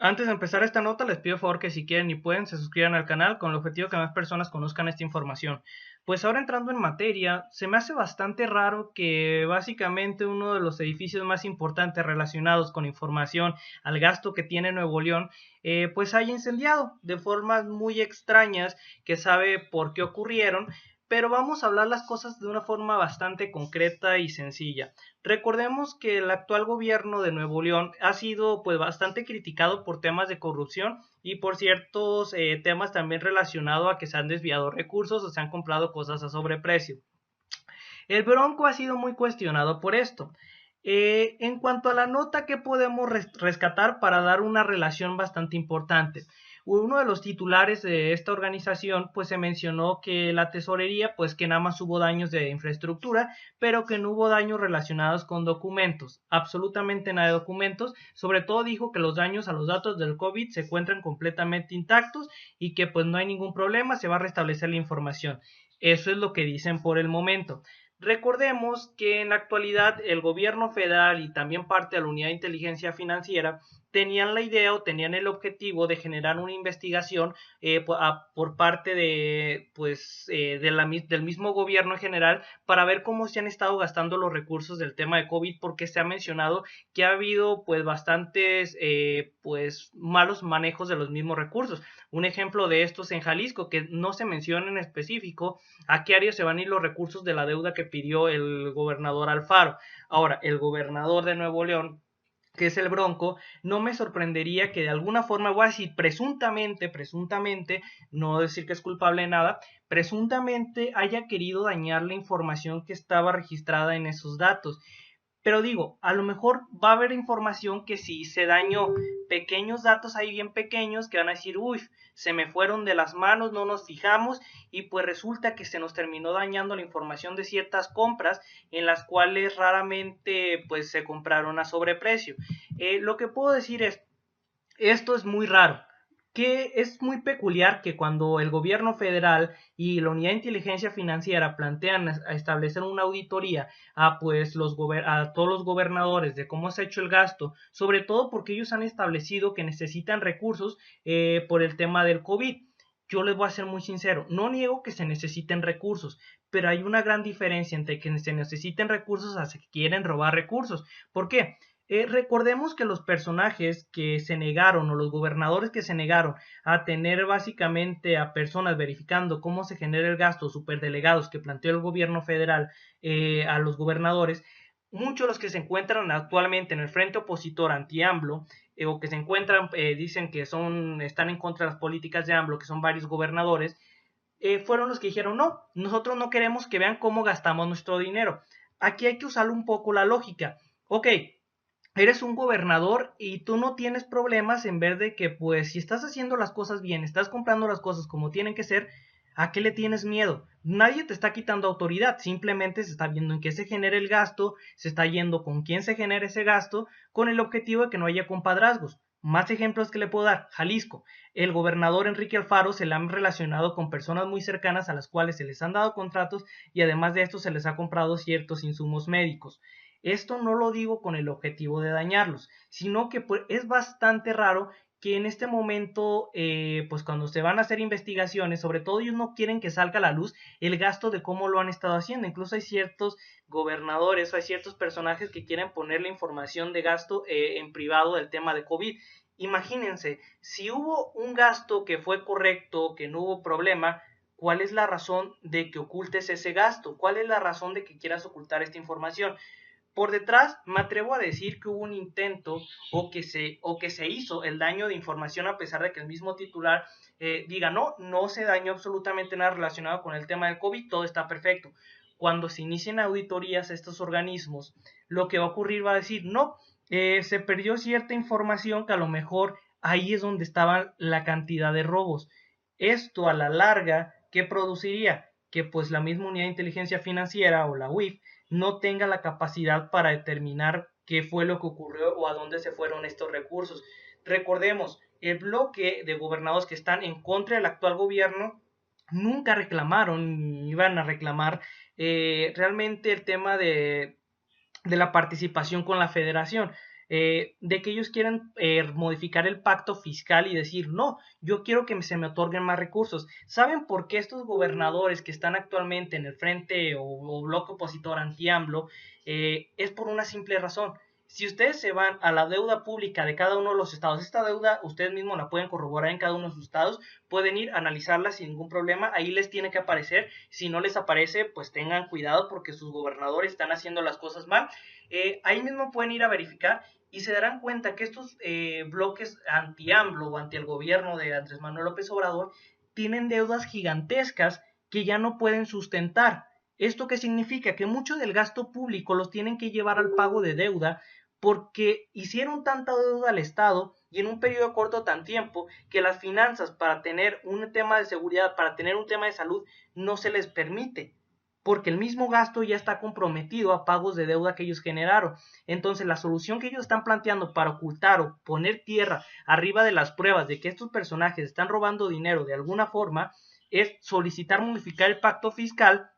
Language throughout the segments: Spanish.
Antes de empezar esta nota, les pido por favor que si quieren y pueden, se suscriban al canal con el objetivo de que más personas conozcan esta información. Pues ahora entrando en materia, se me hace bastante raro que básicamente uno de los edificios más importantes relacionados con información al gasto que tiene Nuevo León, pues haya incendiado de formas muy extrañas que sabe por qué ocurrieron, pero vamos a hablar las cosas de una forma bastante concreta y sencilla. Recordemos que el actual gobierno de Nuevo León ha sido pues bastante criticado por temas de corrupción y por ciertos temas también relacionados a que se han desviado recursos o se han comprado cosas a sobreprecio. El Bronco ha sido muy cuestionado por esto. En cuanto a la nota, ¿qué podemos rescatar para dar una relación bastante importante? Uno de los titulares de esta organización pues se mencionó que la tesorería pues que nada más hubo daños de infraestructura, pero que no hubo daños relacionados con documentos, absolutamente nada de documentos. Sobre todo dijo que los daños a los datos del COVID se encuentran completamente intactos y que pues no hay ningún problema, se va a restablecer la información. Eso es lo que dicen por el momento. Recordemos que en la actualidad el gobierno federal y también parte de la Unidad de Inteligencia Financiera tenían la idea o tenían el objetivo de generar una investigación por parte de, pues, del mismo gobierno en general para ver cómo se han estado gastando los recursos del tema de COVID, porque se ha mencionado que ha habido pues bastantes pues malos manejos de los mismos recursos. Un ejemplo de esto es en Jalisco, que no se menciona en específico a qué área se van a ir los recursos de la deuda que pidió el gobernador Alfaro. Ahora, el gobernador de Nuevo León, que es el Bronco, no me sorprendería que de alguna forma, voy a decir presuntamente, no decir que es culpable de nada, presuntamente haya querido dañar la información que estaba registrada en esos datos. Pero digo, a lo mejor va a haber información que si se dañó pequeños datos ahí bien pequeños que van a decir, uy, se me fueron de las manos, no nos fijamos y pues resulta que se nos terminó dañando la información de ciertas compras en las cuales raramente pues se compraron a sobreprecio. Lo que puedo decir es, esto es muy raro, que es muy peculiar que cuando el gobierno federal y la unidad de inteligencia financiera plantean a establecer una auditoría a pues a todos los gobernadores de cómo se ha hecho el gasto, sobre todo porque ellos han establecido que necesitan recursos por el tema del COVID. Yo les voy a ser muy sincero, no niego que se necesiten recursos, pero hay una gran diferencia entre que se necesiten recursos a que quieren robar recursos. ¿Por qué? Recordemos que los personajes que se negaron o los gobernadores que se negaron a tener básicamente a personas verificando cómo se genera el gasto, superdelegados que planteó el gobierno federal a los gobernadores, muchos de los que se encuentran actualmente en el frente opositor anti-AMLO o que se encuentran, dicen que están en contra de las políticas de AMLO, que son varios gobernadores, fueron los que dijeron, no, nosotros no queremos que vean cómo gastamos nuestro dinero. Aquí hay que usar un poco la lógica. Ok, eres un gobernador y tú no tienes problemas en ver de que pues si estás haciendo las cosas bien, estás comprando las cosas como tienen que ser, ¿a qué le tienes miedo? Nadie te está quitando autoridad, simplemente se está viendo en qué se genera el gasto, se está yendo con quién se genera ese gasto, con el objetivo de que no haya compadrazgos. Más ejemplos que le puedo dar, Jalisco. El gobernador Enrique Alfaro se le han relacionado con personas muy cercanas a las cuales se les han dado contratos y además de esto se les ha comprado ciertos insumos médicos. Esto no lo digo con el objetivo de dañarlos, sino que pues, es bastante raro que en este momento, pues cuando se van a hacer investigaciones, sobre todo ellos no quieren que salga a la luz el gasto de cómo lo han estado haciendo. Incluso hay ciertos gobernadores, hay ciertos personajes que quieren poner la información de gasto en privado del tema de COVID. Imagínense, si hubo un gasto que fue correcto, que no hubo problema, ¿cuál es la razón de que ocultes ese gasto? ¿Cuál es la razón de que quieras ocultar esta información? Por detrás, me atrevo a decir que hubo un intento o que se hizo el daño de información a pesar de que el mismo titular diga no, no se dañó absolutamente nada relacionado con el tema del COVID, todo está perfecto. Cuando se inicien auditorías a estos organismos, lo que va a ocurrir va a decir no, se perdió cierta información que a lo mejor ahí es donde estaba la cantidad de robos. Esto a la larga, ¿qué produciría? Que pues la misma unidad de inteligencia financiera o la UIF no tenga la capacidad para determinar qué fue lo que ocurrió o a dónde se fueron estos recursos. Recordemos, el bloque de gobernados que están en contra del actual gobierno nunca reclamaron ni iban a reclamar realmente el tema de la participación con la federación. de que ellos quieren modificar el pacto fiscal y decir, no, yo quiero que se me otorguen más recursos. ¿Saben por qué estos gobernadores que están actualmente en el frente o bloque opositor anti-AMLO? Es por una simple razón. Si ustedes se van a la deuda pública de cada uno de los estados, esta deuda ustedes mismos la pueden corroborar en cada uno de sus estados, pueden ir a analizarla sin ningún problema, ahí les tiene que aparecer, si no les aparece, pues tengan cuidado porque sus gobernadores están haciendo las cosas mal, ahí mismo pueden ir a verificar y se darán cuenta que estos bloques anti-AMLO o anti el gobierno de Andrés Manuel López Obrador tienen deudas gigantescas que ya no pueden sustentar. ¿Esto qué significa? Que mucho del gasto público los tienen que llevar al pago de deuda porque hicieron tanta deuda al Estado y en un periodo corto tan tiempo que las finanzas para tener un tema de seguridad, para tener un tema de salud, no se les permite, porque el mismo gasto ya está comprometido a pagos de deuda que ellos generaron. Entonces la solución que ellos están planteando para ocultar o poner tierra arriba de las pruebas de que estos personajes están robando dinero de alguna forma es solicitar modificar el pacto fiscal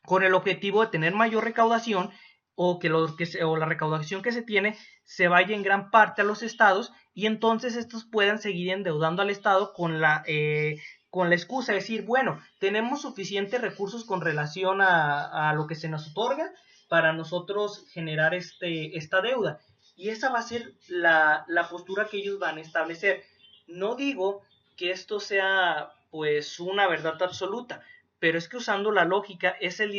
con el objetivo de tener mayor recaudación o la recaudación que se tiene se vaya en gran parte a los estados y entonces estos puedan seguir endeudando al estado con la excusa de decir, bueno, tenemos suficientes recursos con relación a lo que se nos otorga para nosotros generar esta deuda. Y esa va a ser la postura que ellos van a establecer. No digo que esto sea pues una verdad absoluta, pero es que usando la lógica esa es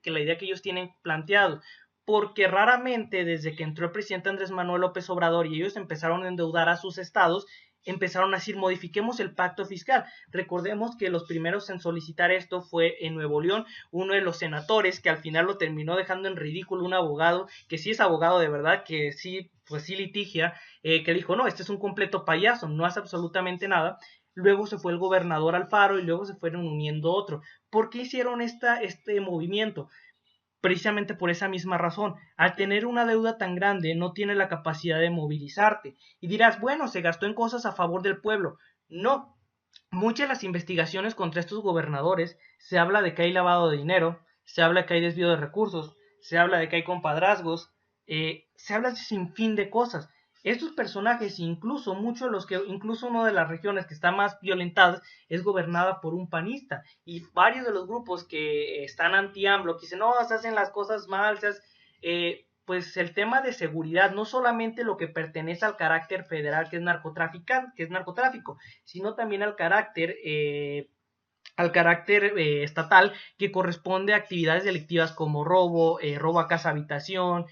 la idea que ellos tienen planteado, porque raramente desde que entró el presidente Andrés Manuel López Obrador y ellos empezaron a endeudar a sus estados, empezaron a decir modifiquemos el pacto fiscal. Recordemos que los primeros en solicitar esto fue en Nuevo León, uno de los senadores que al final lo terminó dejando en ridículo, un abogado que sí es abogado de verdad, que sí, pues sí litigia, que dijo no, este es un completo payaso, no hace absolutamente nada. Luego se fue el gobernador Alfaro y luego se fueron uniendo otros. ¿Por qué hicieron este movimiento? Precisamente por esa misma razón. Al tener una deuda tan grande, no tiene la capacidad de movilizarte. Y dirás, bueno, se gastó en cosas a favor del pueblo. No. Muchas de las investigaciones contra estos gobernadores se habla de que hay lavado de dinero, se habla de que hay desvío de recursos, se habla de que hay compadrazgos, se habla de sin fin de cosas. Estos personajes, incluso muchos de los que, incluso una de las regiones que está más violentadas es gobernada por un panista y varios de los grupos que están anti-AMLO, que dicen, no, se hacen las cosas mal, pues el tema de seguridad, no solamente lo que pertenece al carácter federal que es narcotráfico, sino también al carácter estatal que corresponde a actividades delictivas como robo a casa habitación,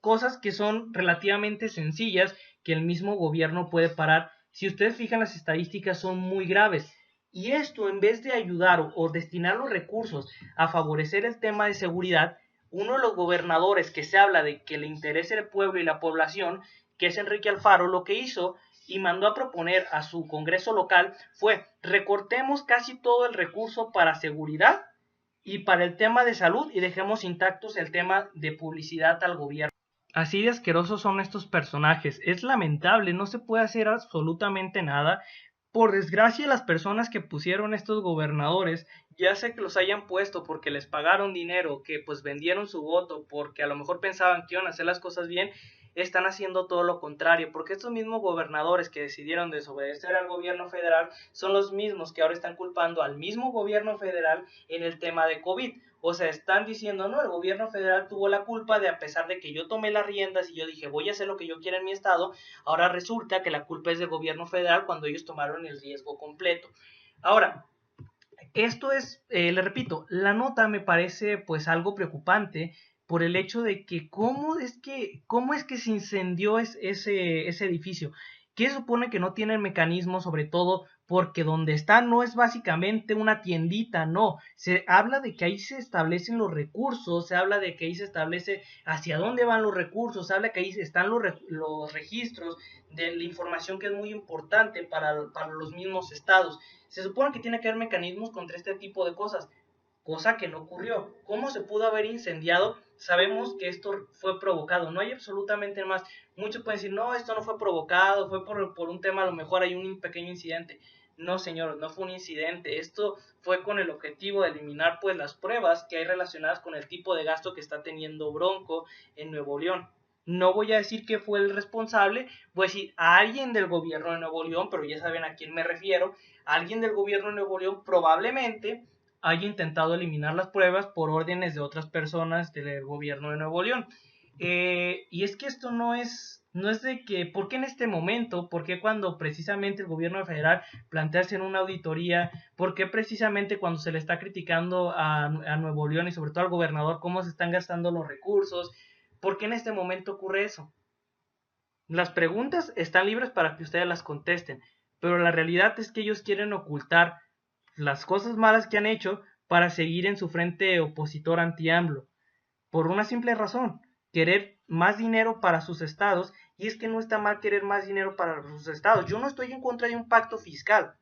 cosas que son relativamente sencillas que el mismo gobierno puede parar. Si ustedes fijan las estadísticas son muy graves. Y esto en vez de ayudar o destinar los recursos a favorecer el tema de seguridad, uno de los gobernadores que se habla de que le interesa el pueblo y la población, que es Enrique Alfaro, lo que hizo y mandó a proponer a su congreso local fue recortemos casi todo el recurso para seguridad y para el tema de salud y dejemos intactos el tema de publicidad al gobierno. Así de asquerosos son estos personajes. Es lamentable, no se puede hacer absolutamente nada. Por desgracia, las personas que pusieron estos gobernadores, ya sé que los hayan puesto porque les pagaron dinero, que pues vendieron su voto, porque a lo mejor pensaban que iban a hacer las cosas bien, están haciendo todo lo contrario, porque estos mismos gobernadores que decidieron desobedecer al gobierno federal son los mismos que ahora están culpando al mismo gobierno federal en el tema de COVID. O sea, están diciendo, no, el gobierno federal tuvo la culpa de, a pesar de que yo tomé las riendas y yo dije, voy a hacer lo que yo quiera en mi estado, ahora resulta que la culpa es del gobierno federal cuando ellos tomaron el riesgo completo. Ahora, esto es, le repito, la nota me parece pues algo preocupante por el hecho de que cómo es que se incendió ese edificio. ¿Qué supone que no tienen mecanismo, sobre todo porque donde está no es básicamente una tiendita, no, se habla de que ahí se establecen los recursos, se habla de que ahí se establece hacia dónde van los recursos, se habla que ahí están los registros de la información que es muy importante para los mismos estados. Se supone que tiene que haber mecanismos contra este tipo de cosas, cosa que no ocurrió. ¿Cómo se pudo haber incendiado? Sabemos que esto fue provocado, no hay absolutamente más. Muchos pueden decir, no, esto no fue provocado, fue por un tema, a lo mejor hay un pequeño incidente. No, señores, no fue un incidente. Esto fue con el objetivo de eliminar pues las pruebas que hay relacionadas con el tipo de gasto que está teniendo Bronco en Nuevo León. no voy a decir que fue el responsable, voy a decir a alguien del gobierno de Nuevo León, pero ya saben a quién me refiero, alguien del gobierno de Nuevo León probablemente haya intentado eliminar las pruebas por órdenes de otras personas del gobierno de Nuevo León. Y es que esto no es de que, ¿por qué en este momento? ¿Por qué cuando precisamente el gobierno federal plantea hacer una auditoría? ¿Por qué precisamente cuando se le está criticando a Nuevo León y sobre todo al gobernador cómo se están gastando los recursos? ¿Por qué en este momento ocurre eso? Las preguntas están libres para que ustedes las contesten, pero la realidad es que ellos quieren ocultar las cosas malas que han hecho para seguir en su frente opositor anti-AMLO, por una simple razón, querer más dinero para sus estados, y es que no está mal querer más dinero para sus estados. Yo no estoy en contra de un pacto fiscal,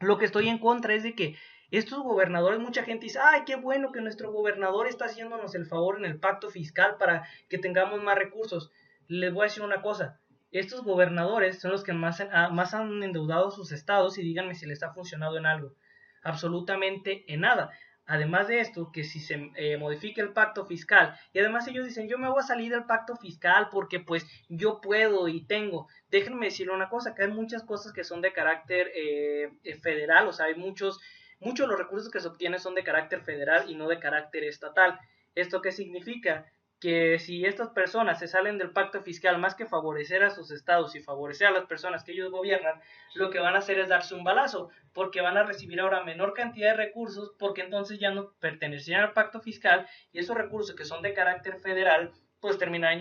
lo que estoy en contra es de que estos gobernadores, mucha gente dice, ay, qué bueno que nuestro gobernador está haciéndonos el favor en el pacto fiscal para que tengamos más recursos. Les voy a decir una cosa, estos gobernadores son los que más han endeudado sus estados y díganme si les ha funcionado en algo. Absolutamente en nada. Además de esto, que si se modifica el pacto fiscal, y además ellos dicen, yo me voy a salir del pacto fiscal porque pues yo puedo y tengo. Déjenme decirle una cosa, que hay muchas cosas que son de carácter federal, o sea, hay muchos de los recursos que se obtienen son de carácter federal y no de carácter estatal. ¿Esto qué significa? Que si estas personas se salen del pacto fiscal más que favorecer a sus estados y favorecer a las personas que ellos gobiernan, lo que van a hacer es darse un balazo, porque van a recibir ahora menor cantidad de recursos, porque entonces ya no pertenecerían al pacto fiscal y esos recursos que son de carácter federal, pues terminarán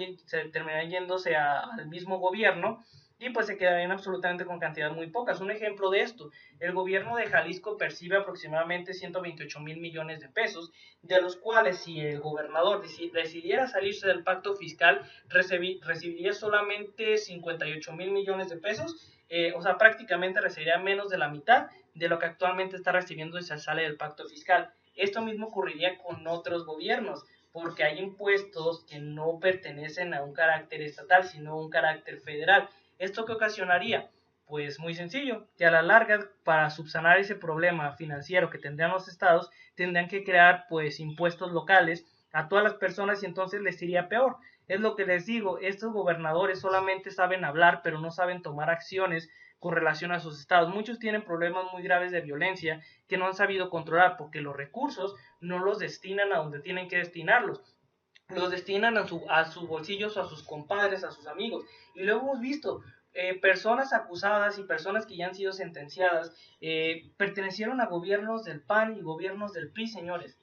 yéndose al mismo gobierno y pues se quedarían absolutamente con cantidades muy pocas. Un ejemplo de esto, el gobierno de Jalisco percibe aproximadamente 128 mil millones de pesos, de los cuales si el gobernador decidiera salirse del pacto fiscal, recibiría solamente 58 mil millones de pesos, o sea, prácticamente recibiría menos de la mitad de lo que actualmente está recibiendo si se sale del pacto fiscal. Esto mismo ocurriría con otros gobiernos, porque hay impuestos que no pertenecen a un carácter estatal, sino a un carácter federal. ¿Esto qué ocasionaría? Pues muy sencillo, que a la larga, para subsanar ese problema financiero que tendrían los estados, tendrían que crear pues impuestos locales a todas las personas y entonces les iría peor. Es lo que les digo, estos gobernadores solamente saben hablar, pero no saben tomar acciones con relación a sus estados. Muchos tienen problemas muy graves de violencia que no han sabido controlar porque los recursos no los destinan a donde tienen que destinarlos, los destinan a sus bolsillos, a sus compadres, a sus amigos. Y lo hemos visto, personas acusadas y personas que ya han sido sentenciadas pertenecieron a gobiernos del PAN y gobiernos del PRI, señores.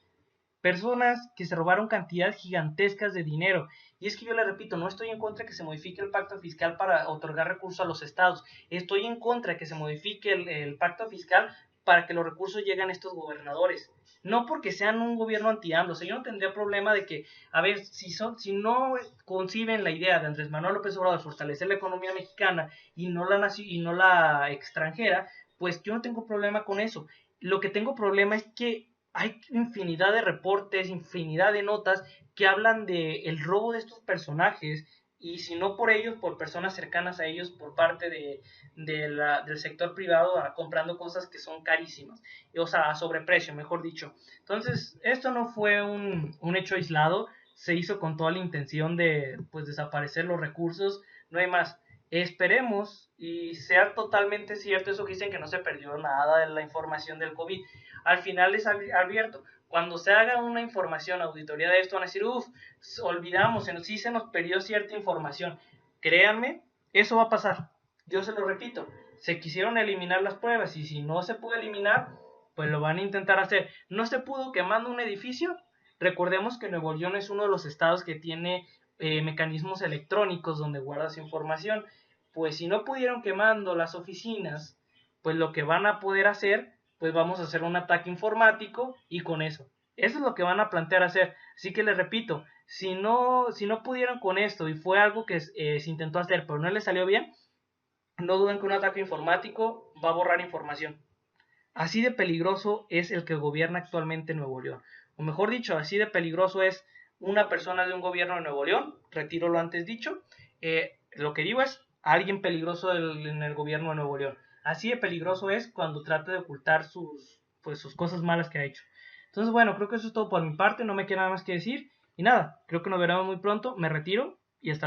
Personas que se robaron cantidades gigantescas de dinero. Y es que yo le repito, no estoy en contra de que se modifique el pacto fiscal para otorgar recursos a los estados. Estoy en contra de que se modifique el pacto fiscal para que los recursos lleguen a estos gobernadores. No porque sean un gobierno anti-AMLO. O sea, yo no tendría problema de que, a ver, si no conciben la idea de Andrés Manuel López Obrador de fortalecer la economía mexicana y no la extranjera, pues yo no tengo problema con eso. Lo que tengo problema es que hay infinidad de reportes, infinidad de notas que hablan de el robo de estos personajes y si no por ellos, por personas cercanas a ellos, por parte del sector privado, comprando cosas que son carísimas, o sea, a sobreprecio, mejor dicho. Entonces, esto no fue un hecho aislado, se hizo con toda la intención de pues desaparecer los recursos, no hay más. Esperemos y sea totalmente cierto eso que dicen que no se perdió nada de la información del COVID. Al final les advierto, cuando se haga una información, auditoría de esto, van a decir, olvidamos, sí se nos perdió cierta información. Créanme, eso va a pasar. Yo se lo repito, se quisieron eliminar las pruebas y si no se pudo eliminar, pues lo van a intentar hacer. No se pudo quemando un edificio. Recordemos que Nuevo León es uno de los estados que tiene mecanismos electrónicos donde guarda su información. Pues si no pudieron quemando las oficinas, pues lo que van a poder hacer, pues vamos a hacer un ataque informático y con eso. Eso es lo que van a plantear hacer. Así que les repito, si no pudieron con esto y fue algo que se intentó hacer pero no les salió bien, no duden que un ataque informático va a borrar información. Así de peligroso es el que gobierna actualmente Nuevo León. O mejor dicho, así de peligroso es una persona de un gobierno de Nuevo León, retiro lo antes dicho, lo que digo es alguien peligroso en el gobierno de Nuevo León. Así de peligroso es cuando trata de ocultar sus cosas malas que ha hecho. Entonces, bueno, creo que eso es todo por mi parte, no me queda nada más que decir. Y nada, creo que nos veremos muy pronto, me retiro y hasta luego.